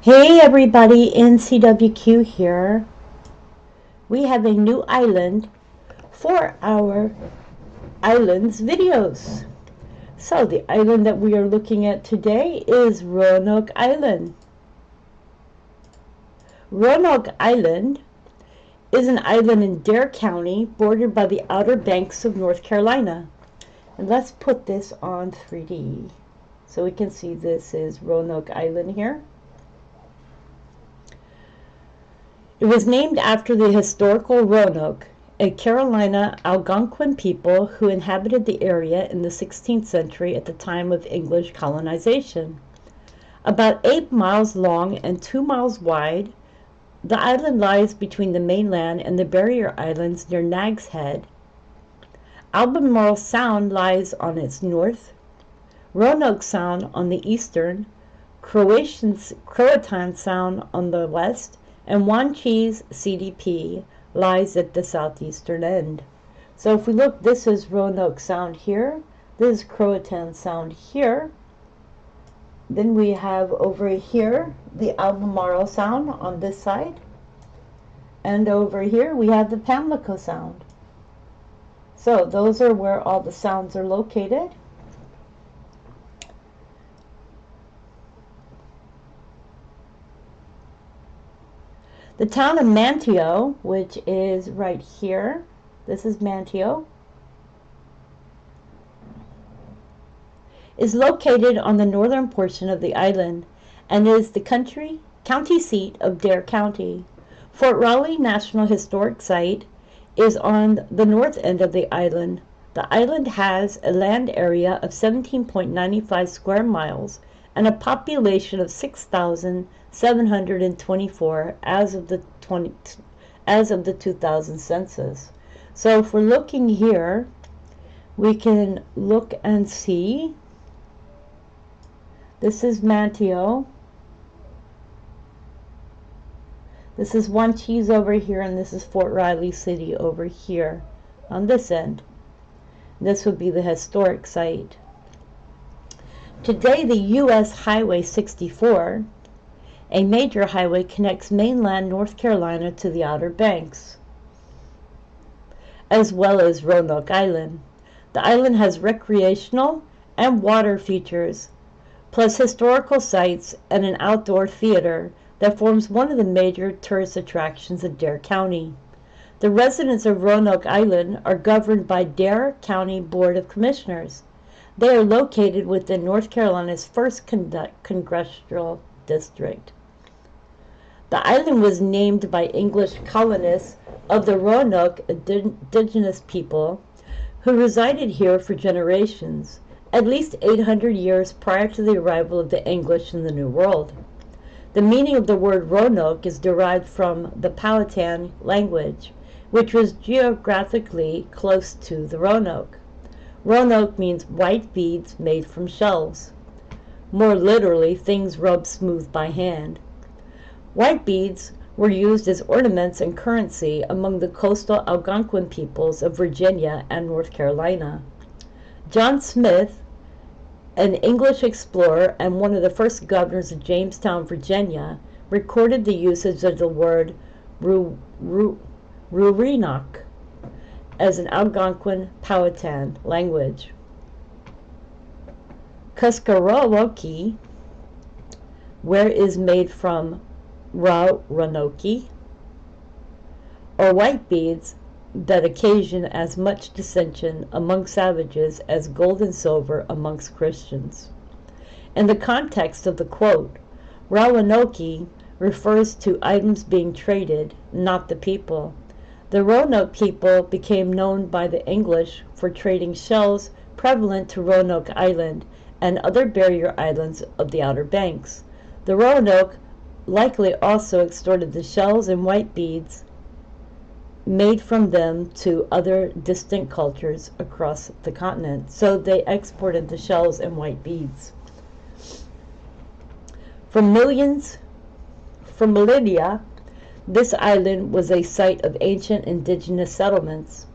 Hey everybody, NCWQ here. We have a new island for our islands videos. So the island that we are looking at today is Roanoke Island. Roanoke Island is an island in Dare County bordered by the Outer Banks of North Carolina. And let's put this on 3D so we can see this is Roanoke Island here. It was named after the historical Roanoke, a Carolina Algonquin people who inhabited the area in the 16th century at the time of English colonization. About 8 miles long and 2 miles wide, the island lies between the mainland and the barrier islands near Nag's Head. Albemarle Sound lies on its north, Roanoke Sound on the eastern, Croatan Sound on the west, and Wanchese CDP lies at the southeastern end. So if we look, this is Roanoke Sound here, this is Croatan Sound here, then we have over here the Albemarle Sound on this side, and over here we have the Pamlico Sound. So those are where all the sounds are located. The town of Manteo, which is right here, this is Manteo, is located on the northern portion of the island and is the county seat of Dare County. Fort Raleigh National Historic Site is on the north end of the island. The island has a land area of 17.95 square miles and a population of 6,724 as of the 2000 census. So if we're looking here, we can look and see. This is Manteo. This is Wanchese over here, and this is Fort Riley City over here on this end. This would be the historic site. Today, the U.S. Highway 64, a major highway, connects mainland North Carolina to the Outer Banks, as well as Roanoke Island. The island has recreational and water features, plus historical sites and an outdoor theater that forms one of the major tourist attractions in Dare County. The residents of Roanoke Island are governed by Dare County Board of Commissioners. They are located within North Carolina's 1st Congressional District. The island was named by English colonists of the Roanoke indigenous people who resided here for generations, at least 800 years prior to the arrival of the English in the New World. The meaning of the word Roanoke is derived from the Powhatan language, which was geographically close to the Roanoke. Roanoke means white beads made from shells. More literally, things rubbed smooth by hand. White beads were used as ornaments and currency among the coastal Algonquin peoples of Virginia and North Carolina. John Smith, an English explorer and one of the first governors of Jamestown, Virginia, recorded the usage of the word Roanoke as an Algonquin Powhatan language. Cuskarowoki, where is made from Roanoke, or white beads that occasion as much dissension among savages as gold and silver amongst Christians. In the context of the quote, Roanoke refers to items being traded, not the people. The Roanoke people became known by the English for trading shells prevalent to Roanoke Island and other barrier islands of the Outer Banks. The Roanoke likely also extorted the shells and white beads made from them to other distant cultures across the continent. So they exported the shells and white beads. For millennia, this island was a site of ancient indigenous settlements.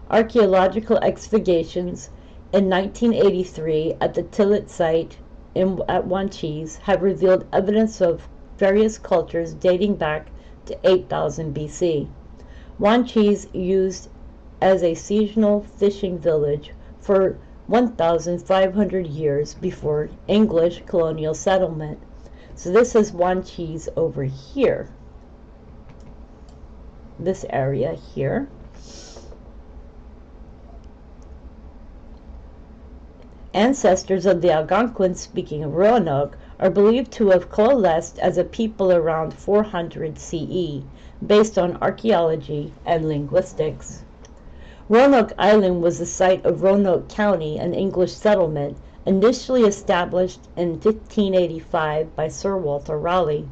Archaeological excavations in 1983 at the Tillet site at Wanchese have revealed evidence of various cultures dating back to 8000 BC. Wanchese used as a seasonal fishing village for 1,500 years before English colonial settlement. So this is Wanchese over here, this area here. Ancestors of the Algonquin speaking of Roanoke are believed to have coalesced as a people around 400 CE, based on archaeology and linguistics. Roanoke Island was the site of Roanoke County, an English settlement, initially established in 1585 by Sir Walter Raleigh.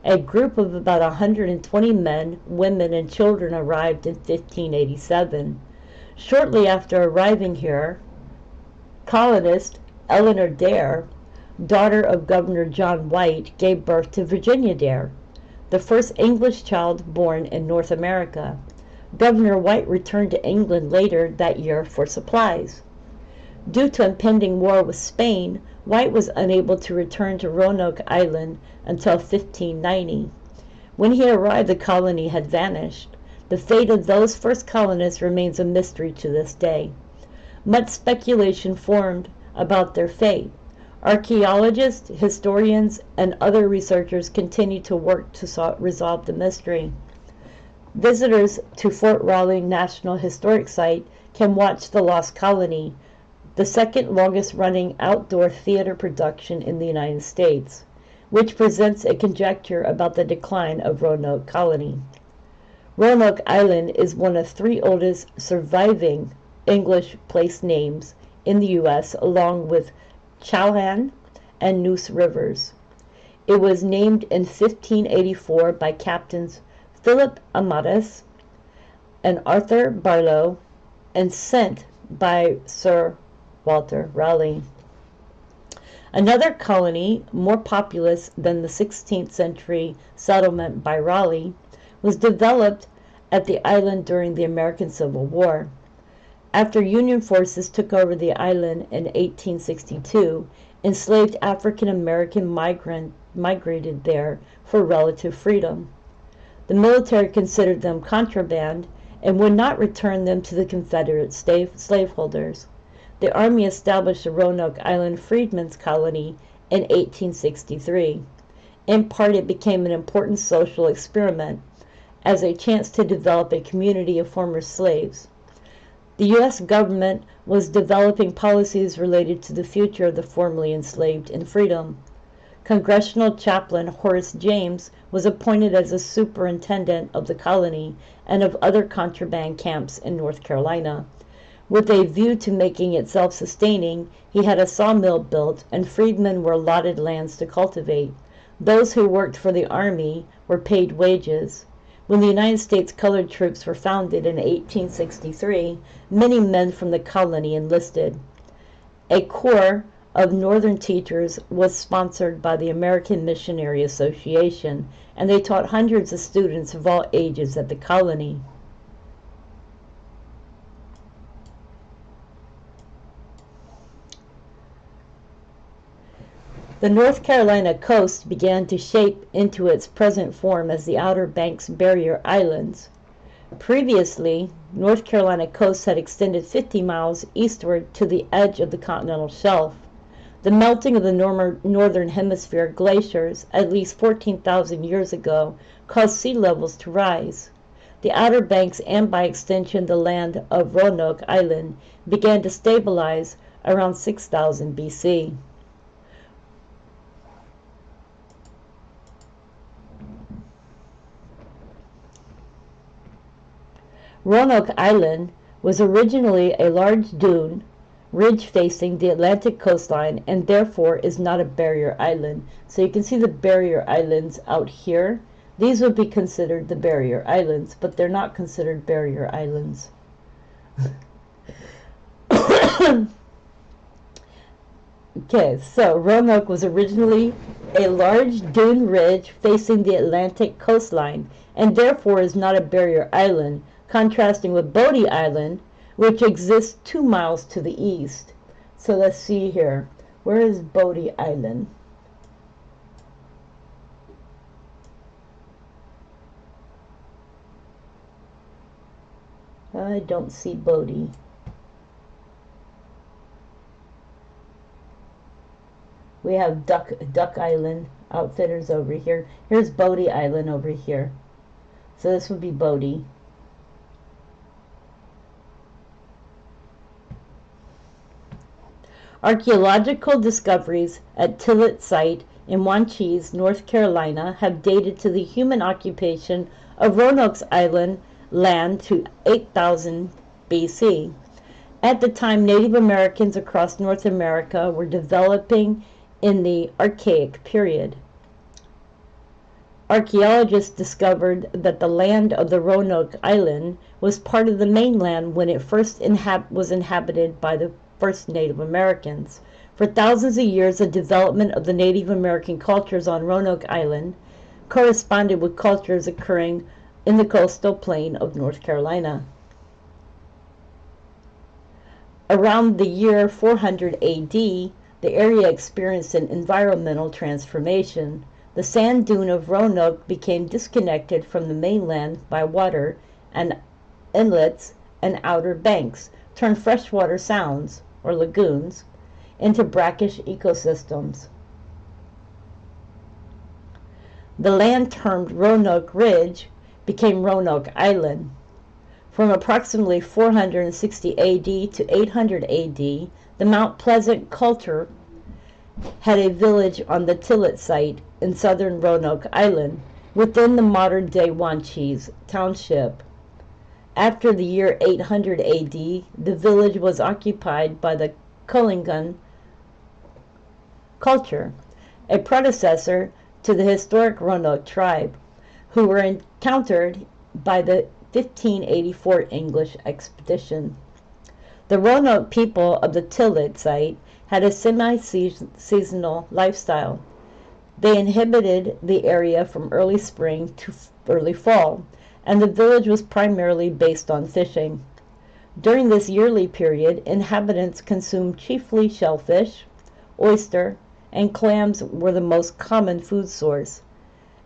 A group of about 120 men, women, and children arrived in 1587. Shortly after arriving here, colonist Eleanor Dare, daughter of Governor John White, gave birth to Virginia Dare, the first English child born in North America. Governor White returned to England later that year for supplies. Due to impending war with Spain, White was unable to return to Roanoke Island until 1590. When he arrived, the colony had vanished. The fate of those first colonists remains a mystery to this day. Much speculation formed about their fate. Archaeologists, historians, and other researchers continue to work to resolve the mystery. Visitors to Fort Raleigh National Historic Site can watch The Lost Colony, the second longest running outdoor theater production in the United States, which presents a conjecture about the decline of Roanoke Colony. Roanoke Island is one of 3 oldest surviving English place names in the U.S., along with Chowhan and Neuse Rivers. It was named in 1584 by Captains Philip Amatus and Arthur Barlow and sent by Sir Walter Raleigh. Another colony, more populous than the 16th century settlement by Raleigh, was developed at the island during the American Civil War. After Union forces took over the island in 1862, enslaved African American migrated there for relative freedom. The military considered them contraband and would not return them to the Confederate slaveholders. The Army established the Roanoke Island Freedmen's Colony in 1863. In part, it became an important social experiment as a chance to develop a community of former slaves. The U.S. government was developing policies related to the future of the formerly enslaved in freedom. Congressional chaplain Horace James was appointed as a superintendent of the colony and of other contraband camps in North Carolina. With a view to making it self-sustaining, he had a sawmill built, and freedmen were allotted lands to cultivate. Those who worked for the Army were paid wages. When the United States Colored Troops were founded in 1863, many men from the colony enlisted. A corps of Northern teachers was sponsored by the American Missionary Association, and they taught hundreds of students of all ages at the colony. The North Carolina coast began to shape into its present form as the Outer Banks Barrier Islands. Previously, North Carolina coast had extended 50 miles eastward to the edge of the continental shelf. The melting of the northern hemisphere glaciers at least 14,000 years ago caused sea levels to rise. The Outer Banks, and by extension the land of Roanoke Island, began to stabilize around 6000 BC. Roanoke Island was originally a large dune ridge facing the Atlantic coastline, and therefore is not a barrier island. So you can see the barrier islands out here. These would be considered the barrier islands, but they're not considered barrier islands. Okay, so Roanoke was originally a large dune ridge facing the Atlantic coastline, and therefore is not a barrier island, contrasting with Bodie Island, which exists 2 miles to the east. So let's see here. Where is Bodie Island? I don't see Bodie. We have Duck Island Outfitters over here. Here's Bodie Island over here. So this would be Bodie. Archaeological discoveries at Tillet Site in Wanchese, North Carolina have dated to the human occupation of Roanoke's Island land to 8000 BC. At the time, Native Americans across North America were developing in the Archaic period. Archaeologists discovered that the land of the Roanoke Island was part of the mainland when it first was inhabited by the first Native Americans. For thousands of years, the development of the Native American cultures on Roanoke Island corresponded with cultures occurring in the coastal plain of North Carolina. Around the year 400 AD, the area experienced an environmental transformation. The sand dune of Roanoke became disconnected from the mainland by water, and inlets and outer banks turned freshwater sounds, or lagoons, into brackish ecosystems. The land termed Roanoke Ridge became Roanoke Island. From approximately 460 AD to 800 AD, the Mount Pleasant culture had a village on the Tillet site in southern Roanoke Island, within the modern-day Wanchese Township. After the year 800 AD, the village was occupied by the Cullingan culture, a predecessor to the historic Roanoke tribe, who were encountered by the 1584 English expedition. The Roanoke people of the Tillet site had a semi-seasonal lifestyle. They inhabited the area from early spring to early fall, and the village was primarily based on fishing. During this yearly period, inhabitants consumed chiefly shellfish, oyster, and clams were the most common food source,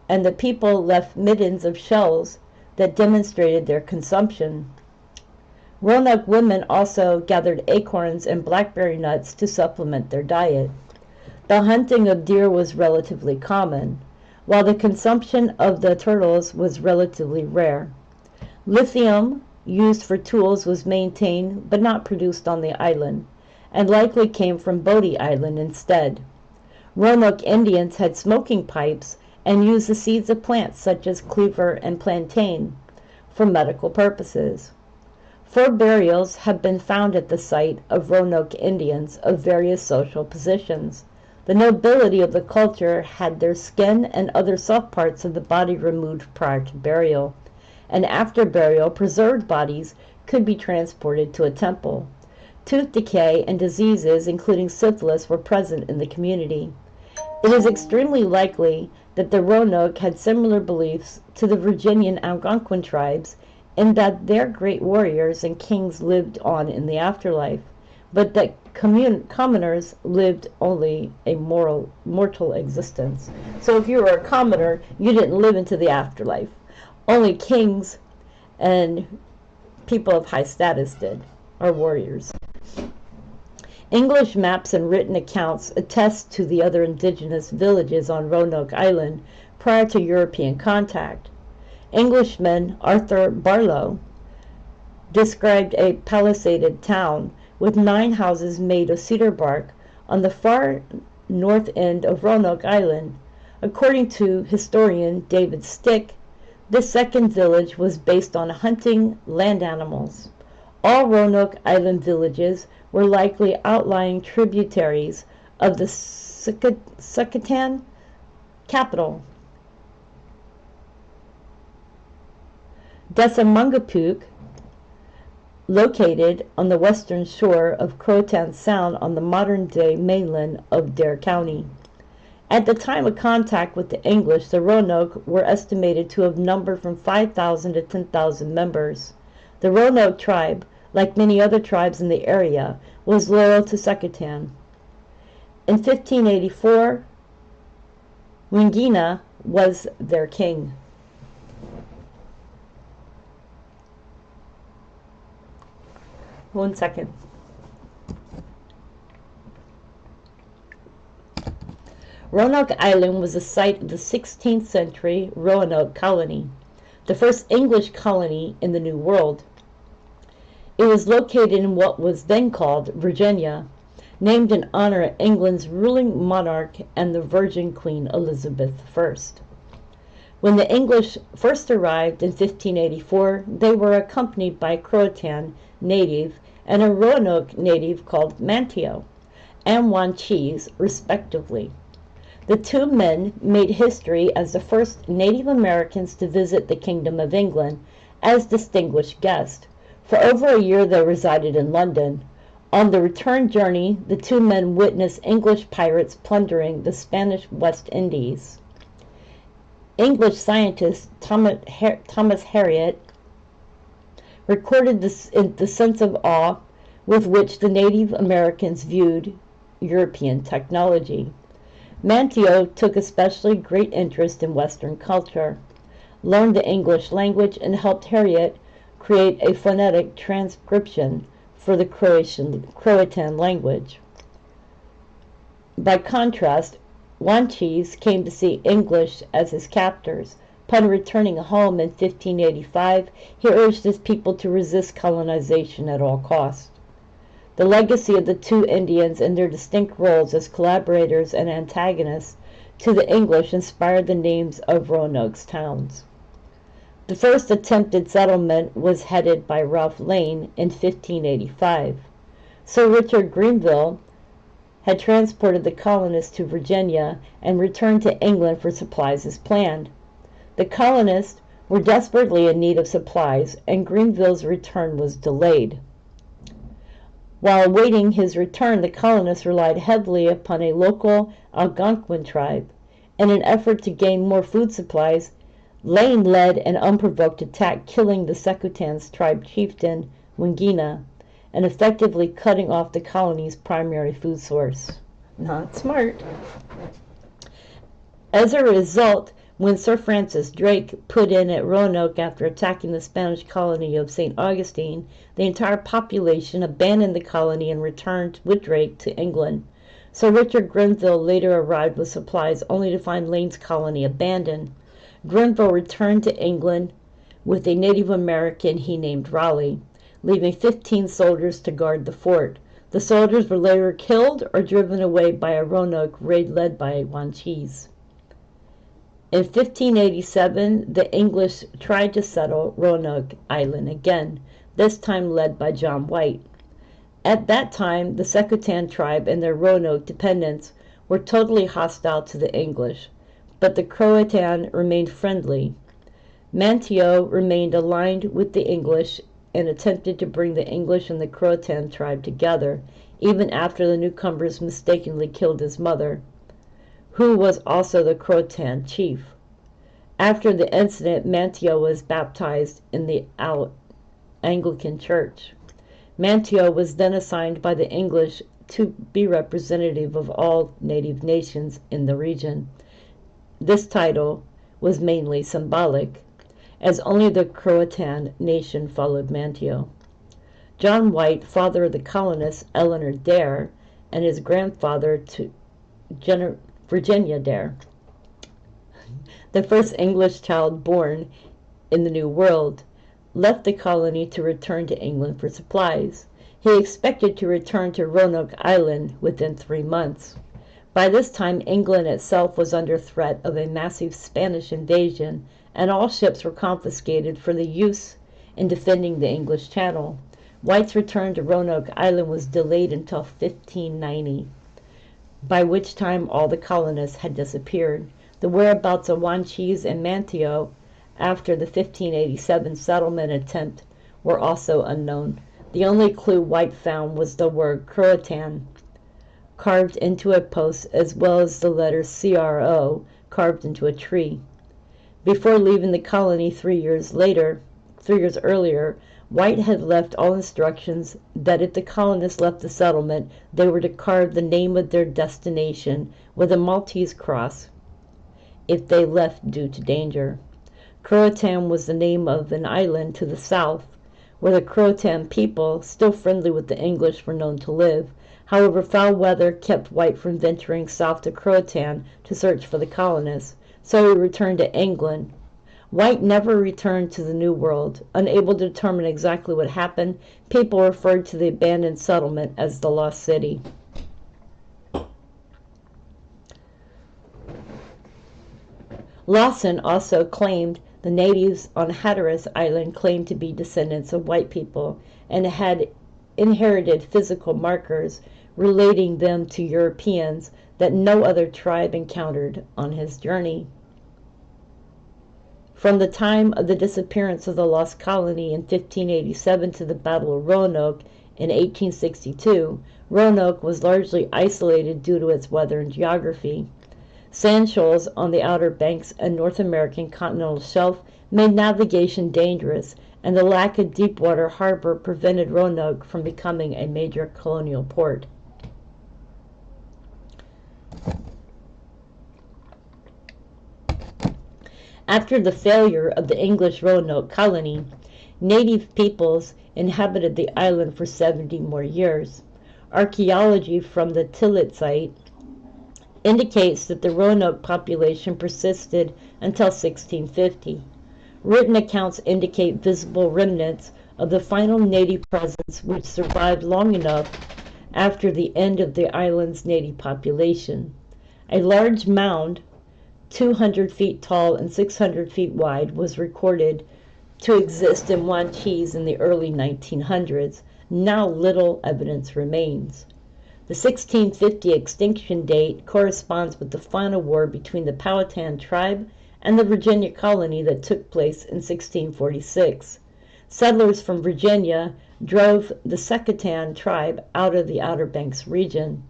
and the people left middens of shells that demonstrated their consumption. Roanoke women also gathered acorns and blackberry nuts to supplement their diet. The hunting of deer was relatively common, while the consumption of the turtles was relatively rare. Lithium used for tools was maintained but not produced on the island, and likely came from Bodie Island instead. Roanoke Indians had smoking pipes and used the seeds of plants such as cleaver and plantain for medical purposes. 4 burials have been found at the site of Roanoke Indians of various social positions. The nobility of the culture had their skin and other soft parts of the body removed prior to burial, and after burial, preserved bodies could be transported to a temple. Tooth decay and diseases, including syphilis, were present in the community. It is extremely likely that the Roanoke had similar beliefs to the Virginian Algonquin tribes in that their great warriors and kings lived on in the afterlife, but that commoners lived only a mortal existence. So if you were a commoner, you didn't live into the afterlife. Only kings and people of high status did, or warriors. English maps and written accounts attest to the other indigenous villages on Roanoke Island prior to European contact. Englishman Arthur Barlow described a palisaded town with 9 houses made of cedar bark on the far north end of Roanoke Island. According to historian David Stick, this second village was based on hunting land animals. All Roanoke Island villages were likely outlying tributaries of the Succotan capital. Desamungapuk, located on the western shore of Croatan Sound on the modern-day mainland of Dare County. At the time of contact with the English, the Roanoke were estimated to have numbered from 5,000 to 10,000 members. The Roanoke tribe, like many other tribes in the area, was loyal to Succotan. In 1584, Wingina was their king. 1 second. Roanoke Island was the site of the 16th century Roanoke colony, the first English colony in the New World. It was located in what was then called Virginia, named in honor of England's ruling monarch and the Virgin Queen Elizabeth I. When the English first arrived in 1584, they were accompanied by a Croatan native and a Roanoke native called Manteo and Wanchese, respectively. The two men made history as the first Native Americans to visit the Kingdom of England as distinguished guests. For over a year they resided in London. On the return journey, the two men witnessed English pirates plundering the Spanish West Indies. English scientist Thomas Harriot recorded the sense of awe with which the Native Americans viewed European technology. Manteo took especially great interest in Western culture, learned the English language, and helped Harriot create a phonetic transcription for the Croatan language. By contrast, Wanchese came to see English as his captors. Upon returning home in 1585, he urged his people to resist colonization at all costs. The legacy of the two Indians and their distinct roles as collaborators and antagonists to the English inspired the names of Roanoke's towns. The first attempted settlement was headed by Ralph Lane in 1585. Sir Richard Grenville had transported the colonists to Virginia and returned to England for supplies as planned. The colonists were desperately in need of supplies, and Grenville's return was delayed. While awaiting his return, the colonists relied heavily upon a local Algonquin tribe. In an effort to gain more food supplies, Lane led an unprovoked attack, killing the Secutans tribe chieftain Wingina and effectively cutting off the colony's primary food source. Not smart. As a result, when Sir Francis Drake put in at Roanoke after attacking the Spanish colony of St. Augustine, the entire population abandoned the colony and returned with Drake to England. Sir Richard Grenville later arrived with supplies only to find Lane's colony abandoned. Grenville returned to England with a Native American he named Raleigh, leaving 15 soldiers to guard the fort. The soldiers were later killed or driven away by a Roanoke raid led by Wanchese. In 1587, the English tried to settle Roanoke Island again, this time led by John White. At that time, the Secotan tribe and their Roanoke dependents were totally hostile to the English, but the Croatan remained friendly. Manteo remained aligned with the English and attempted to bring the English and the Croatan tribe together, even after the newcomers mistakenly killed his mother, who was also the Croatan chief. After the incident, Manteo was baptized in the Anglican Church. Manteo was then assigned by the English to be representative of all native nations in the region. This title was mainly symbolic, as only the Croatan nation followed Manteo. John White, father of the colonist Eleanor Dare, and his grandfather to Virginia Dare, the first English child born in the New World, left the colony to return to England for supplies. He expected to return to Roanoke Island within 3 months. By this time, England itself was under threat of a massive Spanish invasion, and all ships were confiscated for the use in defending the English Channel. White's return to Roanoke Island was delayed until 1590, by which time all the colonists had disappeared. The whereabouts of Wanchese and Manteo after the 1587 settlement attempt were also unknown. The only clue White found was the word Croatan carved into a post, as well as the letter CRO carved into a tree. Before leaving the colony 3 years earlier, White had left all instructions that if the colonists left the settlement, they were to carve the name of their destination with a Maltese cross if they left due to danger. Croatan was the name of an island to the south, where the Croatan people, still friendly with the English, were known to live. However, foul weather kept White from venturing south to Croatan to search for the colonists, so he returned to England. White never returned to the New World. Unable to determine exactly what happened, people referred to the abandoned settlement as the Lost City. Lawson also claimed the natives on Hatteras Island claimed to be descendants of white people and had inherited physical markers relating them to Europeans that no other tribe encountered on his journey. From the time of the disappearance of the lost colony in 1587 to the Battle of Roanoke in 1862, Roanoke was largely isolated due to its weather and geography. Sand shoals on the Outer Banks and North American continental shelf made navigation dangerous, and the lack of deep-water harbor prevented Roanoke from becoming a major colonial port. After the failure of the English Roanoke colony, native peoples inhabited the island for 70 more years. Archaeology from the Tillet site indicates that the Roanoke population persisted until 1650. Written accounts indicate visible remnants of the final native presence which survived long enough after the end of the island's native population. A large mound, 200 feet tall and 600 feet wide, was recorded to exist in Wanchese in the early 1900s. Now little evidence remains. The 1650 extinction date corresponds with the final war between the Powhatan tribe and the Virginia colony that took place in 1646. Settlers from Virginia drove the Secaucatan tribe out of the Outer Banks region.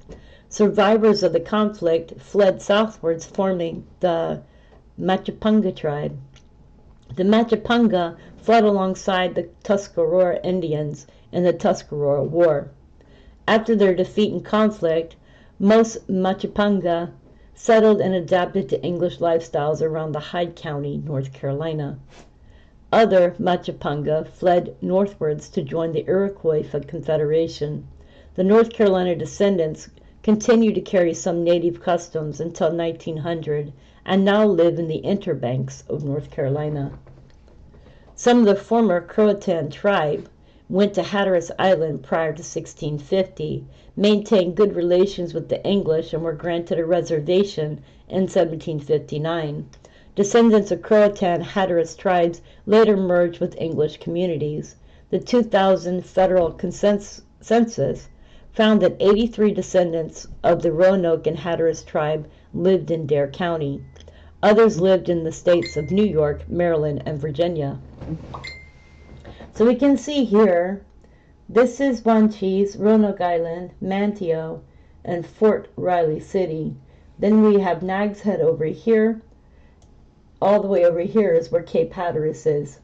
Survivors of the conflict fled southwards, forming the Machipunga tribe. The Machipunga fled alongside the Tuscarora Indians in the Tuscarora War. After their defeat in conflict, most Machipunga settled and adapted to English lifestyles around the Hyde County, North Carolina. Other Machipunga fled northwards to join the Iroquois Confederation. The North Carolina descendants continued to carry some native customs until 1900 and now live in the interbanks of North Carolina. Some of the former Croatan tribe went to Hatteras Island prior to 1650, maintained good relations with the English, and were granted a reservation in 1759. Descendants of Croatan Hatteras tribes later merged with English communities. The 2000 federal census found that 83 descendants of the Roanoke and Hatteras tribe lived in Dare County. Others lived in the states of New York, Maryland, and Virginia. So we can see here, this is Wanchese, Roanoke Island, Manteo, and Fort Riley City. Then we have Nag's Head over here. All the way over here is where Cape Hatteras is.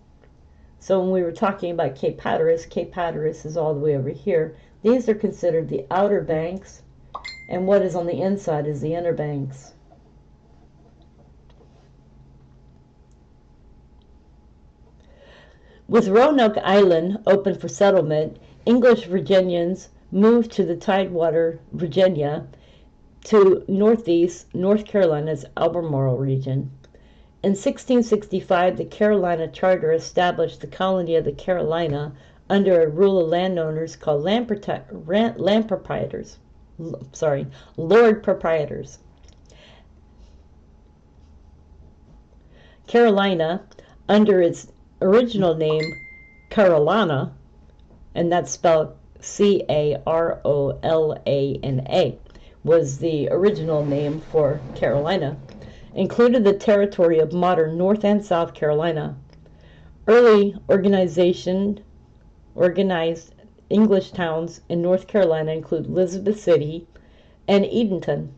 So when we were talking about Cape Hatteras is all the way over here. These are considered the outer banks, and what is on the inside is the inner banks. With Roanoke Island open for settlement, English Virginians moved to the Tidewater, Virginia, to northeast North Carolina's Albemarle region. In 1665, the Carolina Charter established the colony of the Carolina under a rule of landowners called Lord Proprietors. Carolina, under its original name Carolina, and that's spelled Carolana, was the original name for Carolina, included the territory of modern North and South Carolina. Early organized English towns in North Carolina include Elizabeth City and Edenton.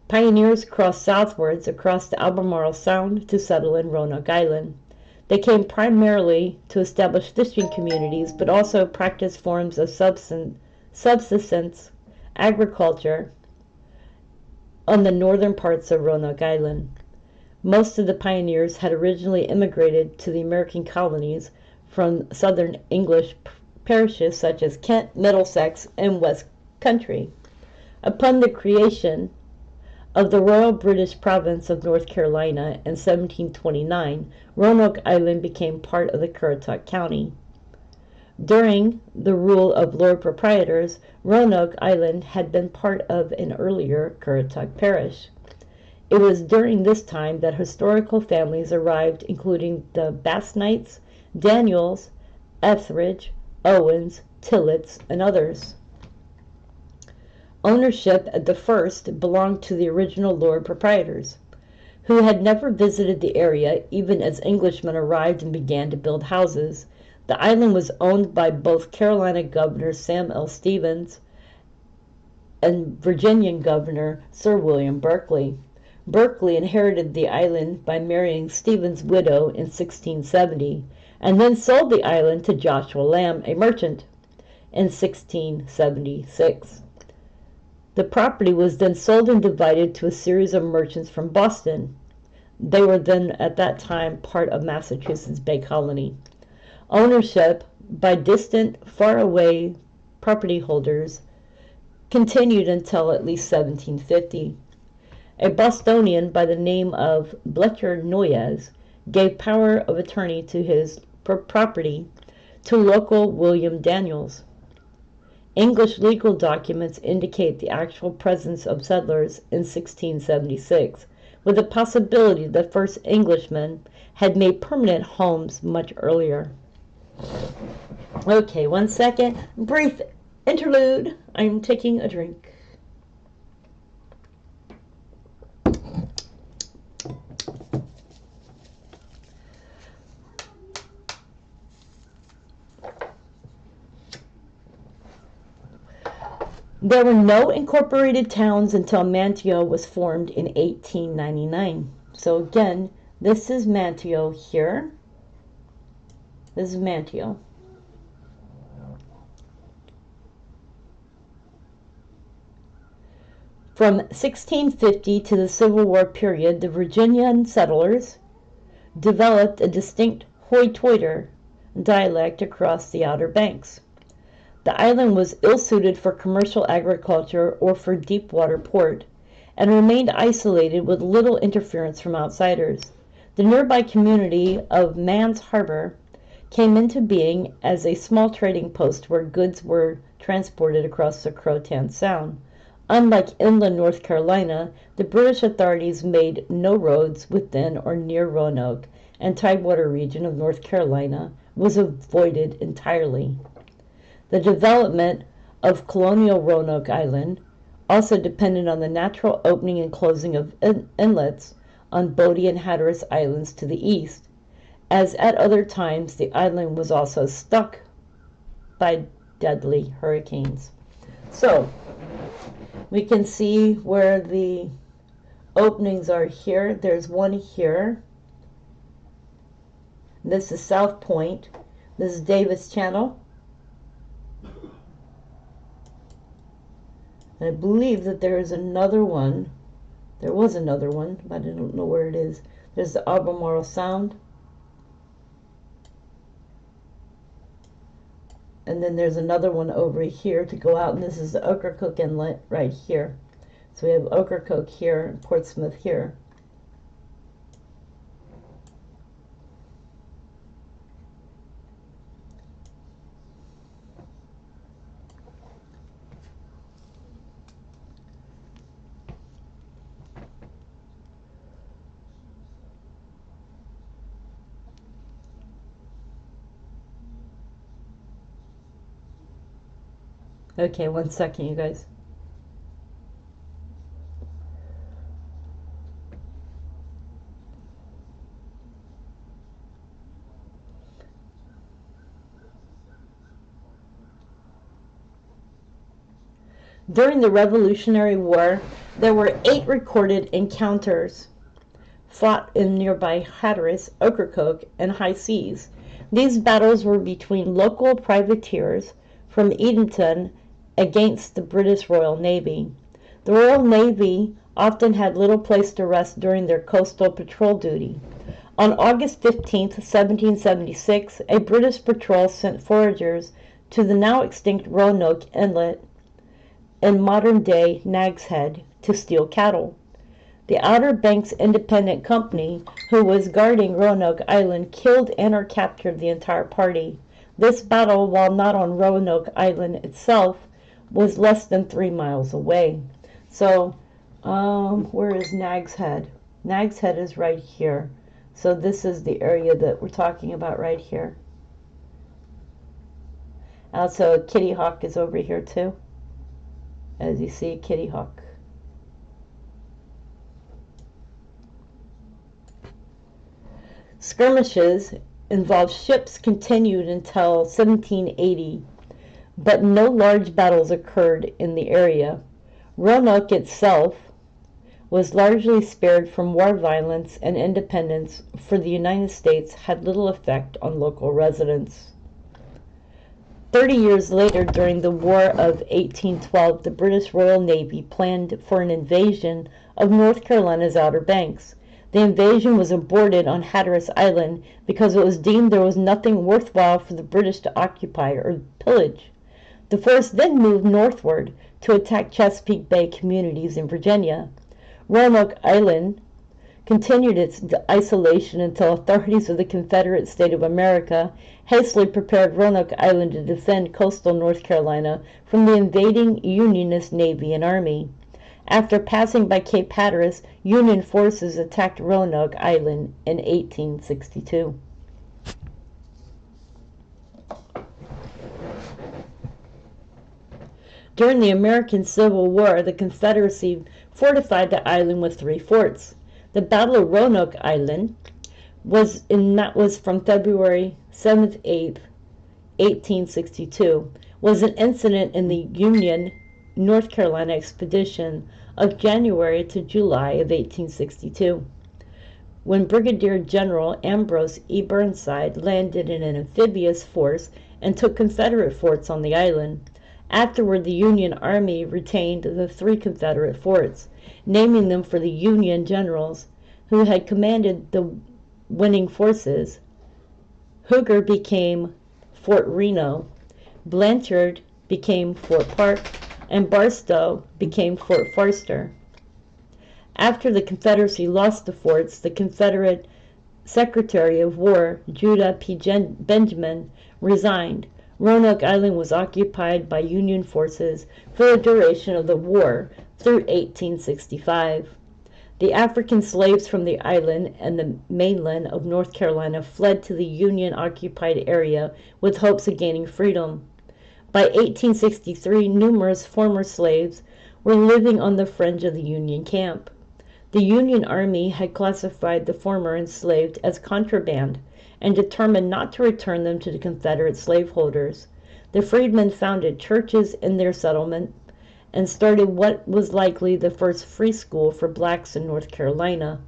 Pioneers crossed southwards across the Albemarle Sound to settle in Roanoke Island. They came primarily to establish fishing communities, but also practiced forms of subsistence agriculture on the northern parts of Roanoke Island. Most of the pioneers had originally immigrated to the American colonies from southern English parishes such as Kent, Middlesex, and West Country. Upon the creation of the Royal British Province of North Carolina in 1729, Roanoke Island became part of the Currituck County. During the rule of Lord Proprietors, Roanoke Island had been part of an earlier Currituck Parish. It was during this time that historical families arrived, including the Basnights, Daniels, Etheridge, Owens, Tillotts, and others. Ownership at the first belonged to the original Lord Proprietors, who had never visited the area even as Englishmen arrived and began to build houses. The island was owned by both Carolina Governor Sam L. Stevens and Virginian Governor Sir William Berkeley. Berkeley inherited the island by marrying Stevens' widow in 1670, and then sold the island to Joshua Lamb, a merchant, in 1676. The property was then sold and divided to a series of merchants from Boston. They were then, at that time, part of Massachusetts Bay Colony. Ownership by distant, faraway property holders continued until at least 1750. A Bostonian by the name of Blecher Noyes gave power of attorney to his property to local William Daniels. English legal documents indicate the actual presence of settlers in 1676, with the possibility that first Englishmen had made permanent homes much earlier. Okay, 1 second. Brief interlude. I'm taking a drink. There were no incorporated towns until Manteo was formed in 1899. So again, this is Manteo here. This is Manteo. From 1650 to the Civil War period, the Virginian settlers developed a distinct Hoy-Toiter dialect across the Outer Banks. The island was ill-suited for commercial agriculture or for deep water port, and remained isolated with little interference from outsiders. The nearby community of Mans Harbor came into being as a small trading post where goods were transported across the Croatan Sound. Unlike inland North Carolina, the British authorities made no roads within or near Roanoke, and tidewater region of North Carolina was avoided entirely. The development of colonial Roanoke Island also depended on the natural opening and closing of inlets on Bodie and Hatteras Islands to the east. As at other times, the island was also struck by deadly hurricanes. So, we can see where the openings are here. There's one here. This is South Point. This is Davis Channel. And I believe that there is another one. There was another one, but I don't know where it is. There's the Albemarle Sound. And then there's another one over here to go out, and this is the Ocracoke Inlet right here. So we have Ocracoke here and Portsmouth here. Okay, 1 second, you guys. During the Revolutionary War, there were 8 recorded encounters fought in nearby Hatteras, Ocracoke, and High Seas. These battles were between local privateers from Edenton against the British Royal Navy. The Royal Navy often had little place to rest during their coastal patrol duty. On August 15, 1776, a British patrol sent foragers to the now extinct Roanoke Inlet in modern-day Nag's Head to steal cattle. The Outer Banks Independent Company, who was guarding Roanoke Island, killed and/or captured the entire party. This battle, while not on Roanoke Island itself, was less than 3 miles away. So, where is Nag's Head? Nag's Head is right here. So this is the area that we're talking about right here. Also, Kitty Hawk is over here too. As you see, Kitty Hawk. Skirmishes involved ships continued until 1780, but no large battles occurred in the area. Roanoke itself was largely spared from war violence, and independence for the United States had little effect on local residents. 30 years later, during the War of 1812, the British Royal Navy planned for an invasion of North Carolina's Outer Banks. The invasion was aborted on Hatteras Island because it was deemed there was nothing worthwhile for the British to occupy or pillage. The force then moved northward to attack Chesapeake Bay communities in Virginia. Roanoke Island continued its isolation until authorities of the Confederate States of America hastily prepared Roanoke Island to defend coastal North Carolina from the invading Unionist Navy and Army. After passing by Cape Hatteras, Union forces attacked Roanoke Island in 1862. During the American Civil War, the Confederacy fortified the island with 3 forts. The Battle of Roanoke Island was from February 7th, 8th, 1862, was an incident in the Union North Carolina expedition of January to July of 1862, when Brigadier General Ambrose E. Burnside landed in an amphibious force and took Confederate forts on the island. Afterward, the Union Army retained the 3 Confederate forts, naming them for the Union generals who had commanded the winning forces. Huger became Fort Reno, Blanchard became Fort Parke, and Barstow became Fort Forster. After the Confederacy lost the forts, the Confederate Secretary of War, Judah P. Benjamin, resigned. Roanoke Island was occupied by Union forces for the duration of the war through 1865. The African slaves from the island and the mainland of North Carolina fled to the Union-occupied area with hopes of gaining freedom. By 1863, numerous former slaves were living on the fringe of the Union camp. The Union Army had classified the former enslaved as contraband and determined not to return them to the Confederate slaveholders. The freedmen founded churches in their settlement and started what was likely the first free school for blacks in North Carolina.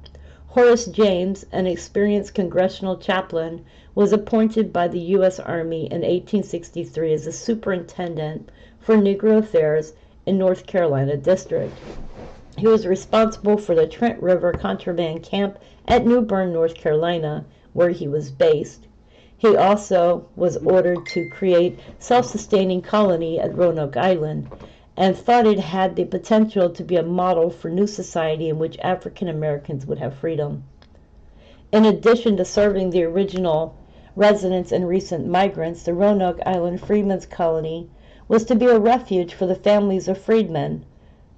Horace James, an experienced congressional chaplain, was appointed by the U.S. Army in 1863 as the superintendent for Negro affairs in North Carolina District. He was responsible for the Trent River contraband camp at New Bern, North Carolina, where he was based. He also was ordered to create a self-sustaining colony at Roanoke Island, and thought it had the potential to be a model for new society in which African Americans would have freedom. In addition to serving the original residents and recent migrants, the Roanoke Island Freedmen's Colony was to be a refuge for the families of freedmen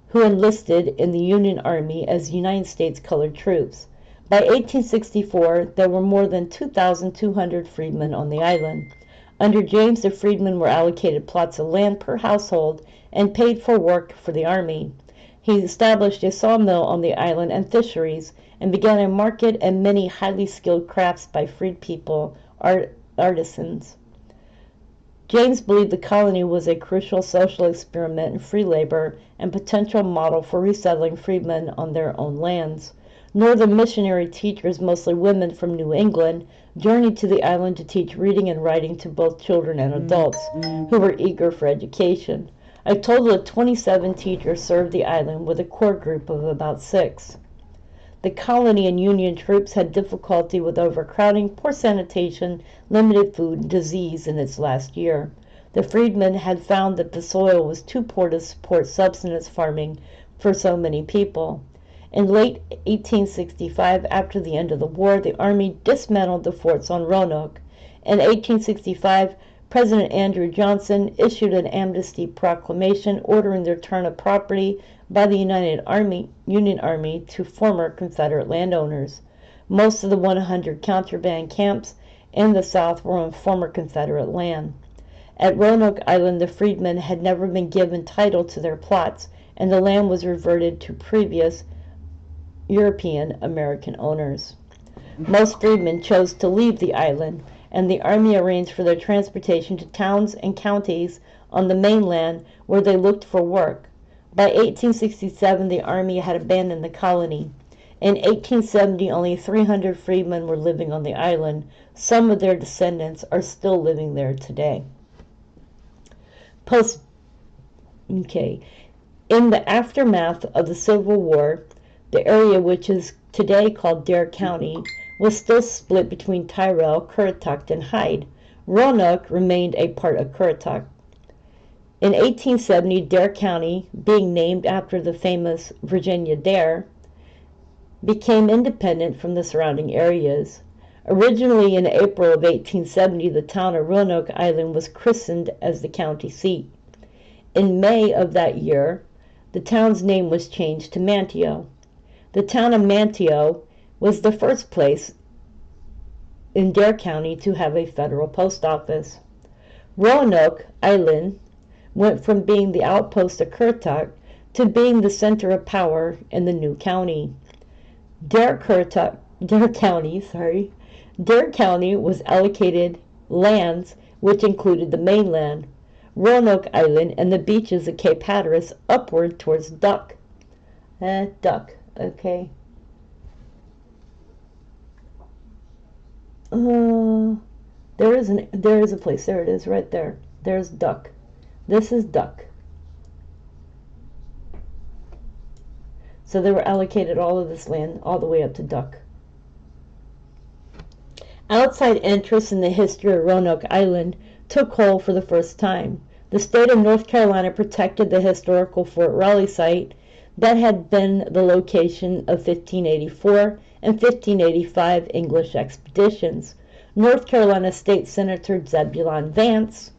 who enlisted in the Union Army as United States colored troops. By 1864, there were more than 2,200 freedmen on the island. Under James, the freedmen were allocated plots of land per household and paid for work for the Army. He established a sawmill on the island and fisheries, and began a market and many highly skilled crafts by freed people, artisans. James believed the colony was a crucial social experiment in free labor and potential model for resettling freedmen on their own lands. Northern missionary teachers, mostly women from New England, journeyed to the island to teach reading and writing to both children and adults who were eager for education. A total of 27 teachers served the island with a core group of about 6. The colony and Union troops had difficulty with overcrowding, poor sanitation, limited food, and disease in its last year. The freedmen had found that the soil was too poor to support subsistence farming for so many people. In late 1865, after the end of the war, the Army dismantled the forts on Roanoke. In 1865, President Andrew Johnson issued an amnesty proclamation ordering the return of property by the Union Army to former Confederate landowners. Most of the 100 contraband camps in the South were on former Confederate land. At Roanoke Island, the freedmen had never been given title to their plots, and the land was reverted to previous European American owners. Most freedmen chose to leave the island, and the Army arranged for their transportation to towns and counties on the mainland where they looked for work. By 1867, the Army had abandoned the colony. In 1870, only 300 freedmen were living on the island. Some of their descendants are still living there today. In the aftermath of the Civil War, the area which is today called Dare County was still split between Tyrrell, Currituck, and Hyde. Roanoke remained a part of Currituck. In 1870, Dare County, being named after the famous Virginia Dare, became independent from the surrounding areas. Originally in April of 1870, the town of Roanoke Island was christened as the county seat. In May of that year, the town's name was changed to Manteo. The town of Manteo was the first place in Dare County to have a federal post office. Roanoke Island went from being the outpost of Currituck to being the center of power in the new county. Dare County was allocated lands which included the mainland, Roanoke Island, and the beaches of Cape Hatteras upward towards Duck. Okay. There is a place. There it is, right there. There's Duck. This is Duck. So they were allocated all of this land all the way up to Duck. Outside interest in the history of Roanoke Island took hold for the first time. The state of North Carolina protected the historical Fort Raleigh site that had been the location of 1584 and 1585 English expeditions. North Carolina State Senator Zebulon Vance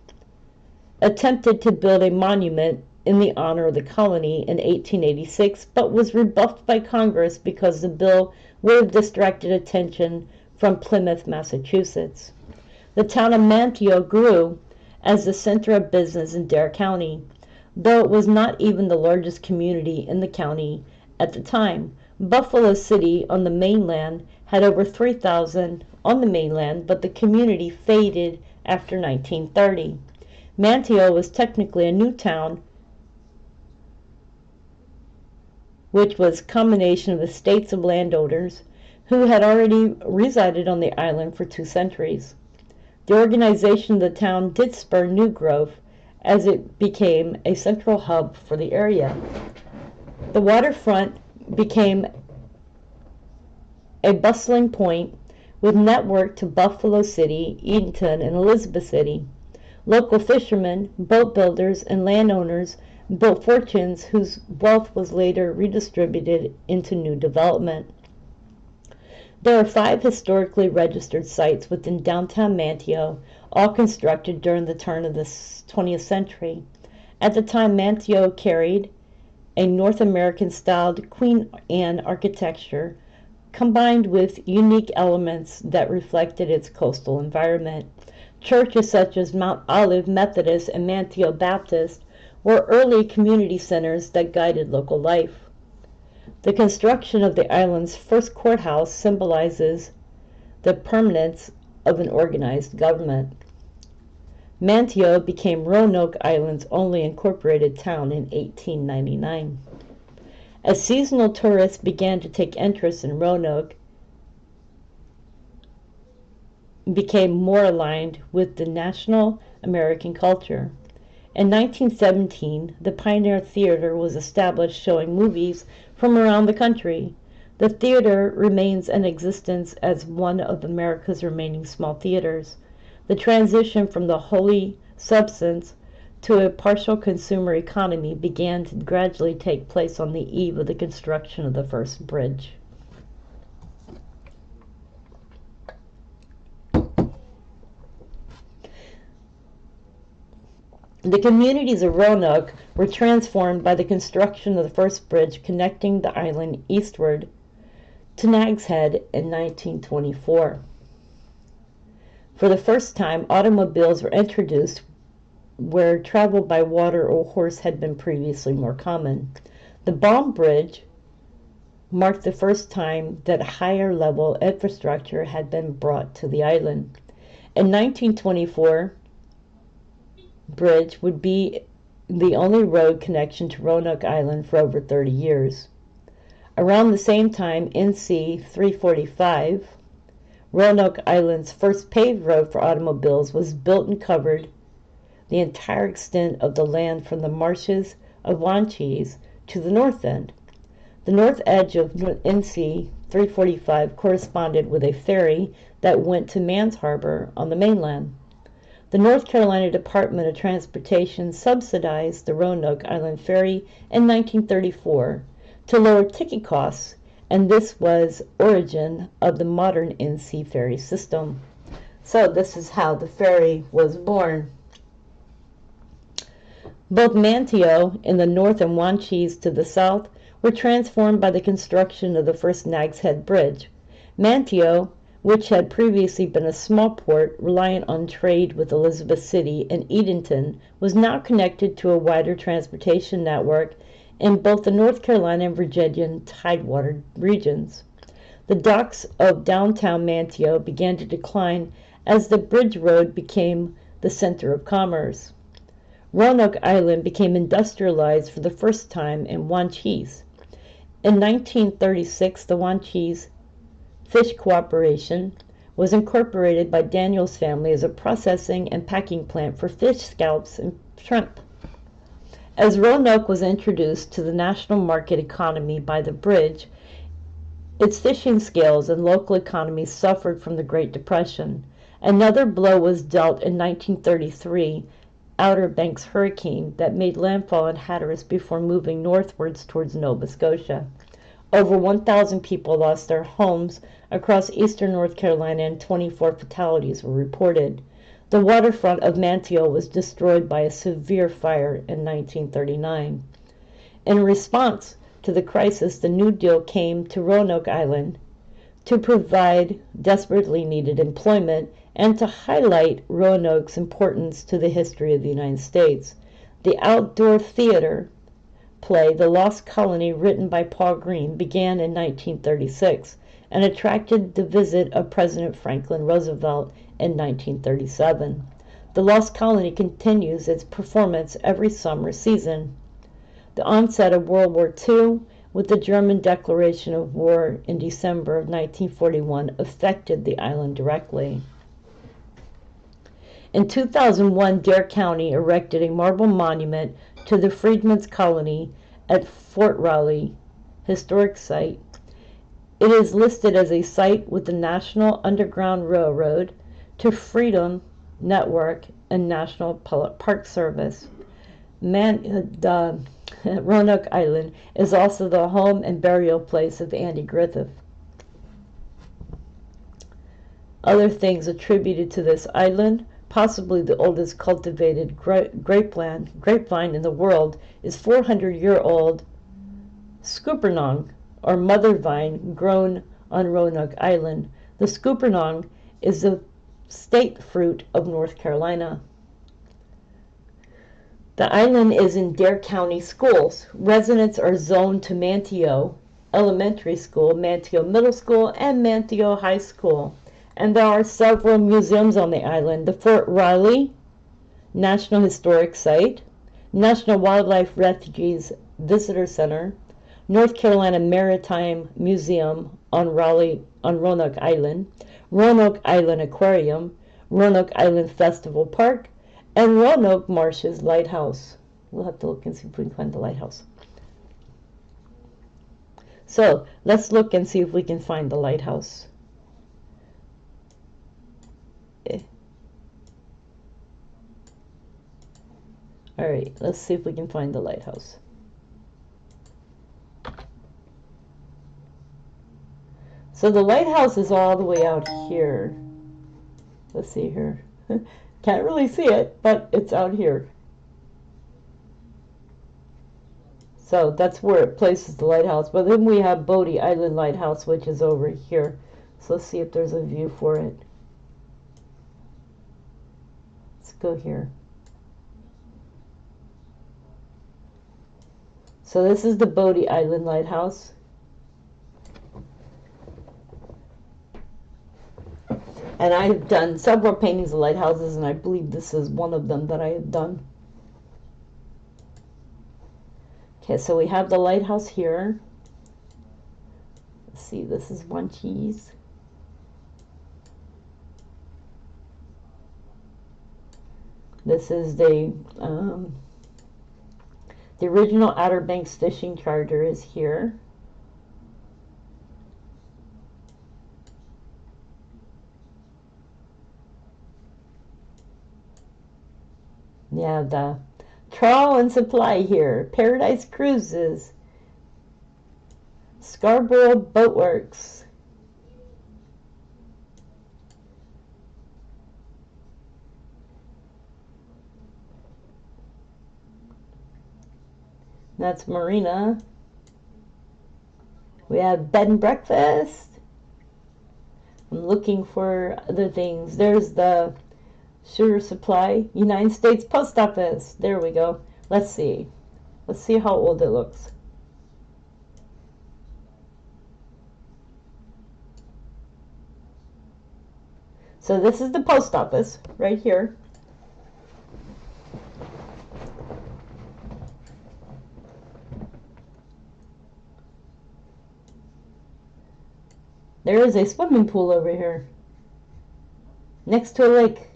attempted to build a monument in the honor of the colony in 1886, but was rebuffed by Congress because the bill would have distracted attention from Plymouth, Massachusetts. The town of Manteo grew as the center of business in Dare County, though it was not even the largest community in the county at the time. Buffalo City on the mainland had over 3,000 on the mainland, but the community faded after 1930. Manteo was technically a new town, which was a combination of estates of landowners who had already resided on the island for 2 centuries. The organization of the town did spur new growth as it became a central hub for the area. The waterfront became a bustling point with network to Buffalo City, Eatonton, and Elizabeth City. Local fishermen, boat builders, and landowners built fortunes whose wealth was later redistributed into new development. There are 5 historically registered sites within downtown Manteo, all constructed during the turn of the 20th century. At the time, Manteo carried a North American-styled Queen Anne architecture combined with unique elements that reflected its coastal environment. Churches such as Mount Olive Methodist and Manteo Baptist were early community centers that guided local life. The construction of the island's first courthouse symbolizes the permanence of an organized government. Manteo became Roanoke Island's only incorporated town in 1899. As seasonal tourists began to take interest in Roanoke, became more aligned with the national American culture. In 1917, the Pioneer Theater was established, showing movies from around the country. The theater remains in existence as one of America's remaining small theaters. The transition from the holy substance to a partial consumer economy began to gradually take place on the eve of the construction of the first bridge. The communities of Roanoke were transformed by the construction of the first bridge connecting the island eastward to Nag's Head in 1924. For the first time, automobiles were introduced where travel by water or horse had been previously more common. The Baum Bridge marked the first time that higher level infrastructure had been brought to the island. In 1924, bridge would be the only road connection to Roanoke Island for over 30 years. Around the same time, NC 345, Roanoke Island's first paved road for automobiles, was built and covered the entire extent of the land from the marshes of Wanchese to the north end. The north edge of NC 345 corresponded with a ferry that went to Mans Harbor on the mainland. The North Carolina Department of Transportation subsidized the Roanoke Island Ferry in 1934 to lower ticket costs, and this was origin of the modern NC ferry system. So this is how the ferry was born. Both Manteo in the north and Wanchese to the south were transformed by the construction of the first Nag's Head Bridge. Manteo, which had previously been a small port reliant on trade with Elizabeth City and Edenton, was now connected to a wider transportation network in both the North Carolina and Virginian tidewater regions. The docks of downtown Manteo began to decline as the bridge road became the center of commerce. Roanoke Island became industrialized for the first time in Wanchese. In 1936, the Wanchese Fish Corporation was incorporated by Daniel's family as a processing and packing plant for fish scallops and shrimp. As Roanoke was introduced to the national market economy by the bridge, its fishing scales and local economies suffered from the Great Depression. Another blow was dealt in 1933 Outer Banks hurricane that made landfall in Hatteras before moving northwards towards Nova Scotia. Over 1,000 people lost their homes across eastern North Carolina and 24 fatalities were reported. The waterfront of Manteo was destroyed by a severe fire in 1939. In response to the crisis, the New Deal came to Roanoke Island to provide desperately needed employment and to highlight Roanoke's importance to the history of the United States. The outdoor theater play, The Lost Colony, written by Paul Green, began in 1936 and attracted the visit of President Franklin Roosevelt in 1937. The Lost Colony continues its performance every summer season. The onset of World War II, with the German declaration of war in December of 1941, affected the island directly. In 2001, Dare County erected a marble monument to the Freedmen's Colony at Fort Raleigh Historic Site. It is listed as a site with the National Underground Railroad to Freedom Network and National Park Service. Roanoke Island is also the home and burial place of Andy Griffith. Other things attributed to this island: possibly the oldest cultivated grapevine in the world is 400-year-old Scuppernong, or mother vine, grown on Roanoke Island. The Scuppernong is the state fruit of North Carolina. The island is in Dare County schools. Residents are zoned to Manteo Elementary School, Manteo Middle School, and Manteo High School. And there are several museums on the island: the Fort Riley National Historic Site, National Wildlife Refugees Visitor Center, North Carolina Maritime Museum on Roanoke Island, Roanoke Island Aquarium, Roanoke Island Festival Park, and Roanoke Marshes Lighthouse. We'll have to look and see if we can find the lighthouse. So let's look and see if we can find the lighthouse. All right, let's see if we can find the lighthouse. So the lighthouse is all the way out here. Let's see here. Can't really see it, but it's out here. So that's where it places the lighthouse. But then we have Bodie Island Lighthouse, which is over here. So let's see if there's a view for it. Let's go here. So this is the Bodie Island Lighthouse. And I've done several paintings of lighthouses, and I believe this is one of them that I have done. Okay, so we have the lighthouse here. Let's see, this is one cheese. This is the original Outer Banks fishing charter is here. Yeah, the Trawl and Supply here. Paradise Cruises. Scarborough Boatworks. That's Marina. We have Bed and Breakfast. I'm looking for other things. There's the Sugar Supply, United States Post Office. There we go. Let's see. Let's see how old it looks. So this is the post office right here. There is a swimming pool over here next to a lake.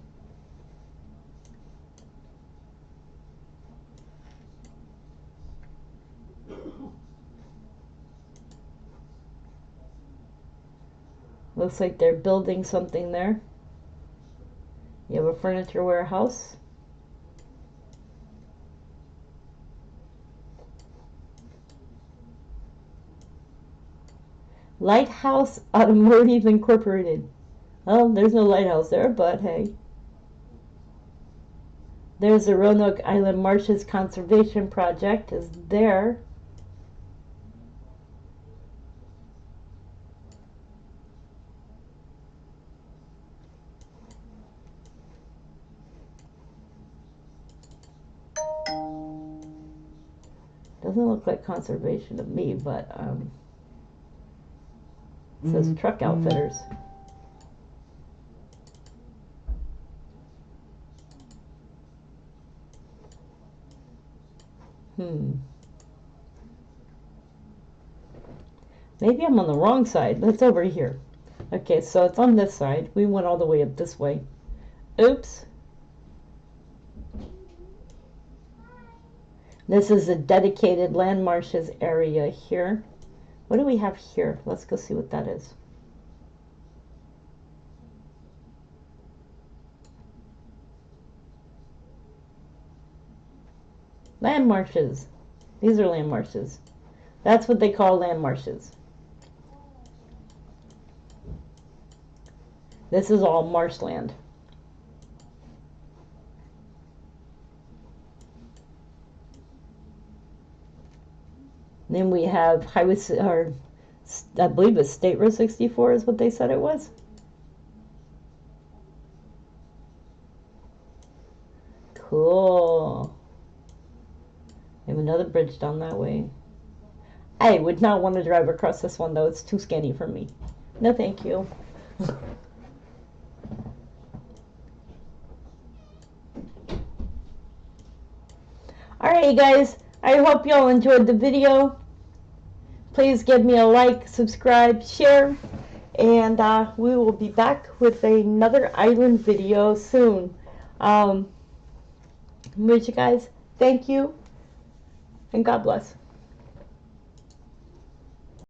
Looks like they're building something there. You have a furniture warehouse. Lighthouse Automotive Incorporated. Well, there's no lighthouse there, but hey. There's the Roanoke Island Marshes Conservation Project is there. Doesn't look like conservation to me, but it says Truck Outfitters. Maybe I'm on the wrong side. That's over here. Okay, so it's on this side. We went all the way up this way. Oops. This is a dedicated land marshes area here. What do we have here? Let's go see what that is. Land marshes. These are land marshes. That's what they call land marshes. This is all marshland. Then we have highway, or I believe it's State Road 64 is what they said it was. Cool. We have another bridge down that way. I would not want to drive across this one though. It's too skinny for me. No, thank you. Alright guys, I hope y'all enjoyed the video. Please give me a like, subscribe, share, and we will be back with another island video soon. Which, guys, thank you and God bless.